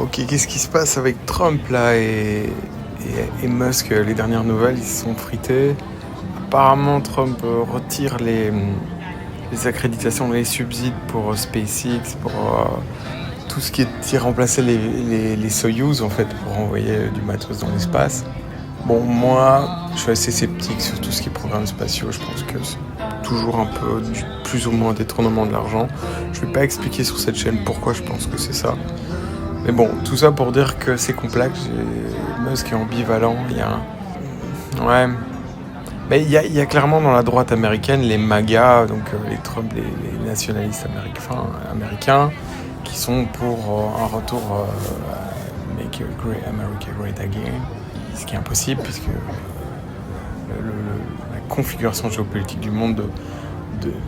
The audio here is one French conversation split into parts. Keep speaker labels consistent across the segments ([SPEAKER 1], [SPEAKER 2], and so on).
[SPEAKER 1] Ok, qu'est-ce qui se passe avec Trump là et Musk? Les dernières nouvelles, ils se sont frités. Apparemment, Trump retire les accréditations, les subsides pour SpaceX, pour tout ce qui est remplacer les Soyuz en fait pour envoyer du matos dans l'espace. Bon, moi, je suis assez sceptique sur tout ce qui est programmes spatiaux. Je pense que c'est toujours un peu plus ou moins détournement de l'argent. Je vais pas expliquer sur cette chaîne pourquoi je pense que c'est ça. Mais bon, tout ça pour dire que c'est complexe. Musk est ambivalent. Ouais. Mais il y a clairement dans la droite américaine les MAGA, donc les Trump, les nationalistes américains, qui sont pour un retour à Make America Great Again. Ce qui est impossible puisque la configuration géopolitique du monde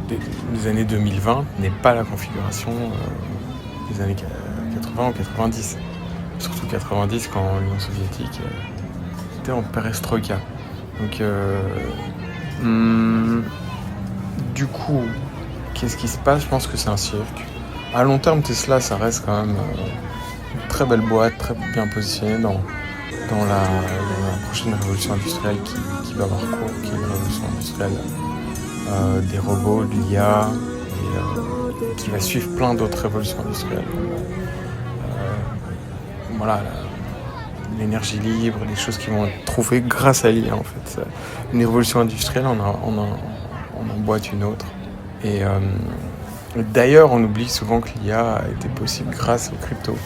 [SPEAKER 1] des années 2020 n'est pas la configuration des années 80 ou 90. Surtout 90 quand l'Union soviétique était en perestroïka. Donc, du coup, qu'est-ce qui se passe? Je pense que c'est un cirque. À long terme, Tesla, ça reste quand même une très belle boîte, très bien positionnée dans la prochaine révolution industrielle qui va avoir cours, qui est une révolution industrielle des robots, de l'IA, et qui va suivre plein d'autres révolutions industrielles. Voilà, l'énergie libre, les choses qui vont être trouvées grâce à l'IA en fait. Une révolution industrielle, on emboîte une autre. Et d'ailleurs, on oublie souvent que l'IA a été possible grâce aux cryptos,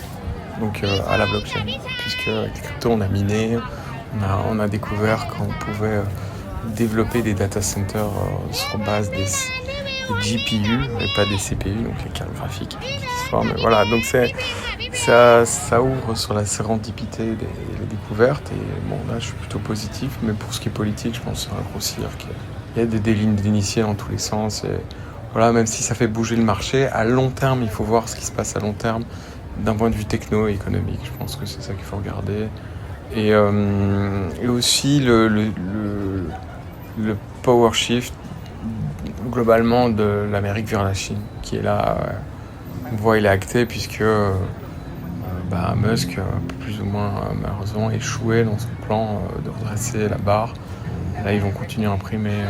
[SPEAKER 1] donc à la blockchain, puisque avec les cryptos, on a miné, on a découvert qu'on pouvait développer des data centers sur base des GPU et pas des CPU, donc les cartes graphiques. Mais voilà, donc ça ouvre sur la sérendipité des découvertes. Et bon, là, je suis plutôt positif, mais pour ce qui est politique, je pense que c'est un gros cirque. Il y a des lignes d'initiés dans tous les sens. Et voilà, même si ça fait bouger le marché, à long terme, il faut voir ce qui se passe à long terme d'un point de vue techno-économique. Je pense que c'est ça qu'il faut regarder. Et aussi le power shift globalement de l'Amérique vers la Chine, qui est là, on voit, il est acté puisque Musk a plus ou moins malheureusement échoué dans son plan de redresser la barre. Là, ils vont continuer à imprimer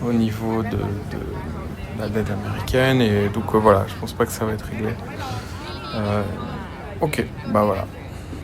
[SPEAKER 1] au niveau de la dette américaine, et donc voilà, je pense pas que ça va être réglé. Ok, voilà.